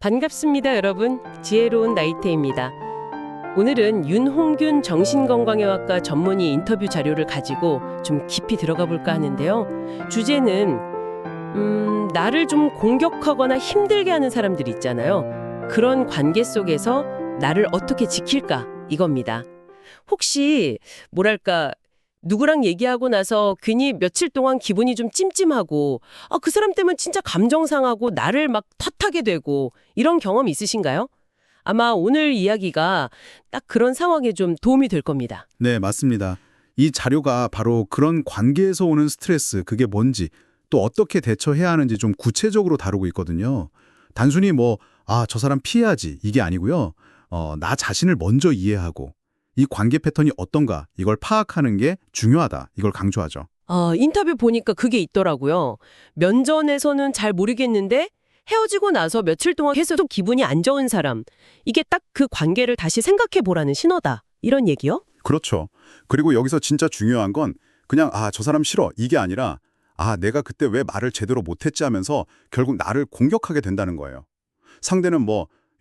반갑습니다, 여러분. 지혜로운 나이테입니다. 오늘은 윤홍균 정신건강의학과 전문의 인터뷰 자료를 가지고 좀 깊이 들어가 볼까 하는데요. 주제는 나를 좀 공격하거나 힘들게 하는 사람들 있잖아요. 그런 관계 속에서 나를 어떻게 지킬까? 이겁니다. 혹시 뭐랄까 누구랑 얘기하고 나서 괜히 며칠 동안 기분이 좀 찜찜하고 그 사람 때문에 진짜 감정 상하고 나를 막 탓하게 되고 이런 경험 있으신가요? 아마 오늘 이야기가 딱 그런 상황에 좀 도움이 될 겁니다. 네, 맞습니다. 이 자료가 바로 그런 관계에서 오는 스트레스, 그게 뭔지, 또 어떻게 대처해야 하는지 좀 구체적으로 다루고 있거든요. 단순히 저 사람 피해야지, 이게 아니고요. 나 자신을 먼저 이해하고, 이 관계 패턴이 어떤가, 이걸 파악하는 게 중요하다, 이걸 강조하죠. 인터뷰 보니까 그게 있더라고요. 면전에서는 잘 모르겠는데 헤어지고 나서 며칠 동안 계속 기분이 안 좋은 사람. 이게 딱 그 관계를 다시 생각해 보라는 신호다. 이런 얘기요? 그렇죠. 그리고 여기서 진짜 중요한 건 그냥 저 사람 싫어, 이게 아니라 내가 그때 왜 말을 제대로 못했지 하면서 결국 나를 공격하게 된다는 거예요. 상대는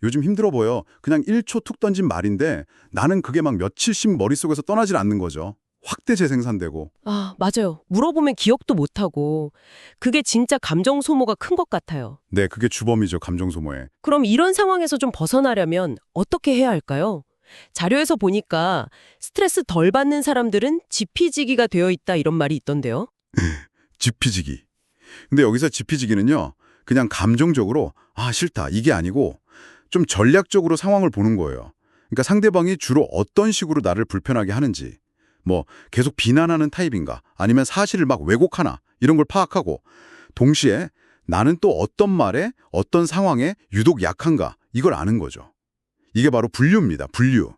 요즘 힘들어 보여. 그냥 1초 툭 던진 말인데 나는 그게 막 며칠씩 머릿속에서 떠나질 않는 거죠. 확대 재생산되고. 맞아요. 물어보면 기억도 못하고. 그게 진짜 감정 소모가 큰 것 같아요. 네, 그게 주범이죠, 감정 소모에. 그럼 이런 상황에서 좀 벗어나려면 어떻게 해야 할까요? 자료에서 보니까 스트레스 덜 받는 사람들은 지피지기가 되어 있다 이런 말이 있던데요. 지피지기. 근데 여기서 지피지기는요, 그냥 감정적으로 싫다, 이게 아니고 좀 전략적으로 상황을 보는 거예요. 그러니까 상대방이 주로 어떤 식으로 나를 불편하게 하는지, 계속 비난하는 타입인가, 아니면 사실을 막 왜곡하나, 이런 걸 파악하고, 동시에 나는 또 어떤 말에, 어떤 상황에 유독 약한가, 이걸 아는 거죠. 이게 바로 분류입니다, 분류.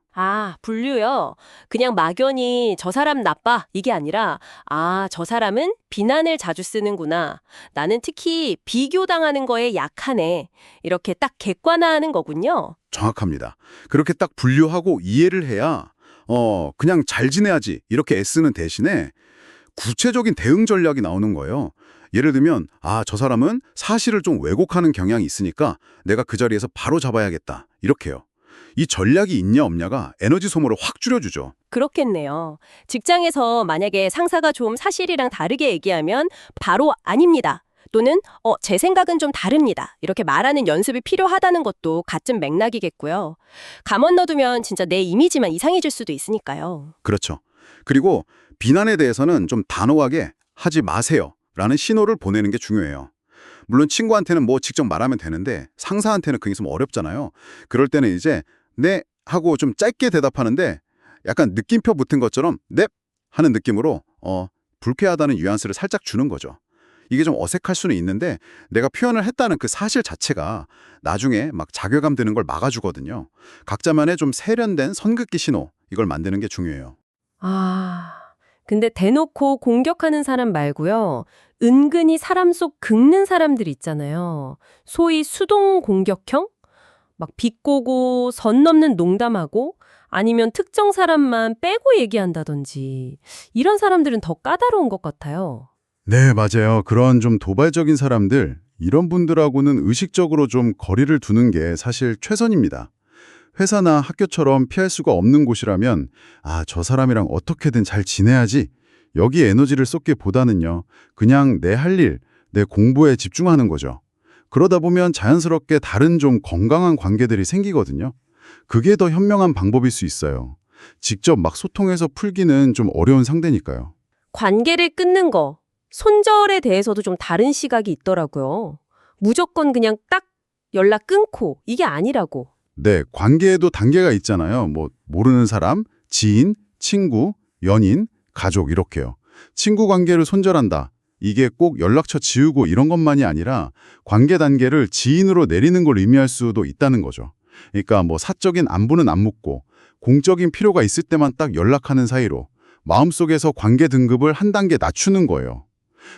분류요. 그냥 막연히 저 사람 나빠 이게 아니라 저 사람은 비난을 자주 쓰는구나. 나는 특히 비교당하는 거에 약하네. 이렇게 딱 객관화하는 거군요. 정확합니다. 그렇게 딱 분류하고 이해를 해야 그냥 잘 지내야지 이렇게 애쓰는 대신에 구체적인 대응 전략이 나오는 거예요. 예를 들면 저 사람은 사실을 좀 왜곡하는 경향이 있으니까 내가 그 자리에서 바로 잡아야겠다. 이렇게요. 이 전략이 있냐 없냐가 에너지 소모를 확 줄여주죠. 그렇겠네요. 직장에서 만약에 상사가 좀 사실이랑 다르게 얘기하면 바로 아닙니다. 또는 제 생각은 좀 다릅니다. 이렇게 말하는 연습이 필요하다는 것도 같은 맥락이겠고요. 감원 넣어두면 진짜 내 이미지만 이상해질 수도 있으니까요. 그렇죠. 그리고 비난에 대해서는 좀 단호하게 하지 마세요 라는 신호를 보내는 게 중요해요. 물론 친구한테는 직접 말하면 되는데 상사한테는 그게 좀 어렵잖아요. 그럴 때는 이제 네 하고 좀 짧게 대답하는데 약간 느낌표 붙은 것처럼 넵 하는 느낌으로 불쾌하다는 뉘앙스를 살짝 주는 거죠. 이게 좀 어색할 수는 있는데 내가 표현을 했다는 그 사실 자체가 나중에 막 자괴감 드는 걸 막아주거든요. 각자만의 좀 세련된 선긋기 신호, 이걸 만드는 게 중요해요. 근데 대놓고 공격하는 사람 말고요. 은근히 사람 속 긁는 사람들 있잖아요. 소위 수동 공격형? 막 비꼬고 선 넘는 농담하고 아니면 특정 사람만 빼고 얘기한다든지 이런 사람들은 더 까다로운 것 같아요. 네, 맞아요. 그런 좀 도발적인 사람들, 이런 분들하고는 의식적으로 좀 거리를 두는 게 사실 최선입니다. 회사나 학교처럼 피할 수가 없는 곳이라면 저 사람이랑 어떻게든 잘 지내야지. 여기 에너지를 쏟기보다는요. 그냥 내 할 일, 내 공부에 집중하는 거죠. 그러다 보면 자연스럽게 다른 좀 건강한 관계들이 생기거든요. 그게 더 현명한 방법일 수 있어요. 직접 막 소통해서 풀기는 좀 어려운 상대니까요. 관계를 끊는 거, 손절에 대해서도 좀 다른 시각이 있더라고요. 무조건 그냥 딱 연락 끊고 이게 아니라고. 네, 관계에도 단계가 있잖아요. 모르는 사람, 지인, 친구, 연인, 가족 이렇게요. 친구 관계를 손절한다. 이게 꼭 연락처 지우고 이런 것만이 아니라 관계 단계를 지인으로 내리는 걸 의미할 수도 있다는 거죠. 그러니까 사적인 안부는 안 묻고 공적인 필요가 있을 때만 딱 연락하는 사이로 마음속에서 관계 등급을 한 단계 낮추는 거예요.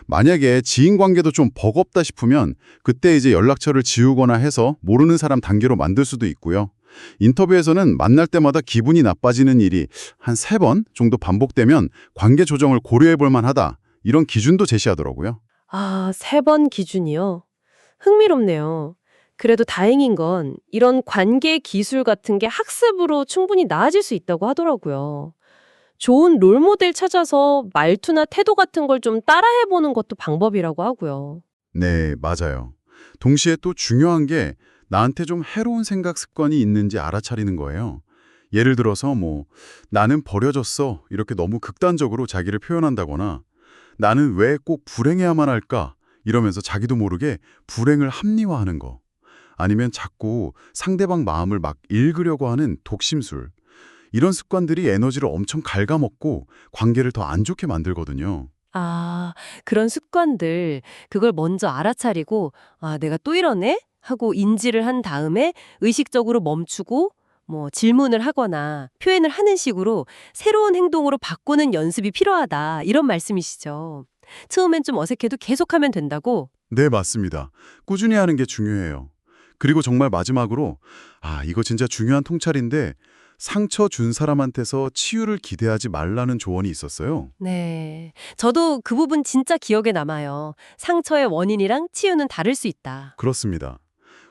만약에 지인 관계도 좀 버겁다 싶으면 그때 이제 연락처를 지우거나 해서 모르는 사람 단계로 만들 수도 있고요. 인터뷰에서는 만날 때마다 기분이 나빠지는 일이 한 3번 정도 반복되면 관계 조정을 고려해 볼 만하다. 이런 기준도 제시하더라고요. 3번 기준이요? 흥미롭네요. 그래도 다행인 건 이런 관계 기술 같은 게 학습으로 충분히 나아질 수 있다고 하더라고요. 좋은 롤모델 찾아서 말투나 태도 같은 걸 좀 따라해보는 것도 방법이라고 하고요. 네, 맞아요. 동시에 또 중요한 게 나한테 좀 해로운 생각 습관이 있는지 알아차리는 거예요. 예를 들어서 나는 버려졌어 이렇게 너무 극단적으로 자기를 표현한다거나 나는 왜 꼭 불행해야만 할까 이러면서 자기도 모르게 불행을 합리화하는 거. 아니면 자꾸 상대방 마음을 막 읽으려고 하는 독심술. 이런 습관들이 에너지를 엄청 갉아먹고 관계를 더 안 좋게 만들거든요. 아, 그런 습관들, 그걸 먼저 알아차리고, 아, 내가 또 이러네? 하고 인지를 한 다음에 의식적으로 멈추고, 질문을 하거나 표현을 하는 식으로 새로운 행동으로 바꾸는 연습이 필요하다. 이런 말씀이시죠. 처음엔 좀 어색해도 계속하면 된다고? 네, 맞습니다. 꾸준히 하는 게 중요해요. 그리고 정말 마지막으로 이거 진짜 중요한 통찰인데 상처 준 사람한테서 치유를 기대하지 말라는 조언이 있었어요. 네. 저도 그 부분 진짜 기억에 남아요. 상처의 원인이랑 치유는 다를 수 있다. 그렇습니다.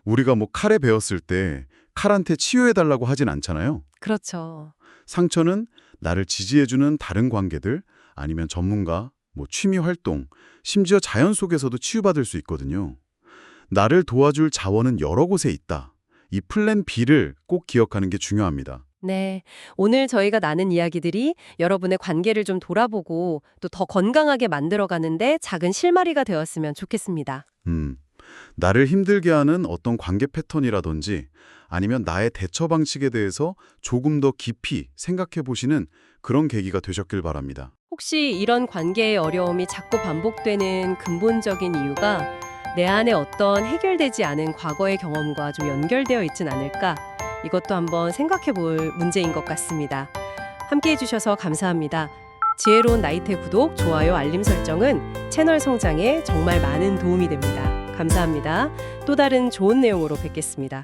우리가 칼에 베었을 때 칼한테 치유해달라고 하진 않잖아요. 그렇죠. 상처는 나를 지지해주는 다른 관계들 아니면 전문가, 취미 활동, 심지어 자연 속에서도 치유받을 수 있거든요. 나를 도와줄 자원은 여러 곳에 있다. 이 플랜 B를 꼭 기억하는 게 중요합니다. 네. 오늘 저희가 나눈 이야기들이 여러분의 관계를 좀 돌아보고 또 더 건강하게 만들어가는데 작은 실마리가 되었으면 좋겠습니다. 나를 힘들게 하는 어떤 관계 패턴이라든지 아니면 나의 대처 방식에 대해서 조금 더 깊이 생각해 보시는 그런 계기가 되셨길 바랍니다. 혹시 이런 관계의 어려움이 자꾸 반복되는 근본적인 이유가 내 안에 어떤 해결되지 않은 과거의 경험과 좀 연결되어 있진 않을까? 이것도 한번 생각해 볼 문제인 것 같습니다. 함께 해주셔서 감사합니다. 지혜로운 나이테 구독, 좋아요, 알림 설정은 채널 성장에 정말 많은 도움이 됩니다. 감사합니다. 또 다른 좋은 내용으로 뵙겠습니다.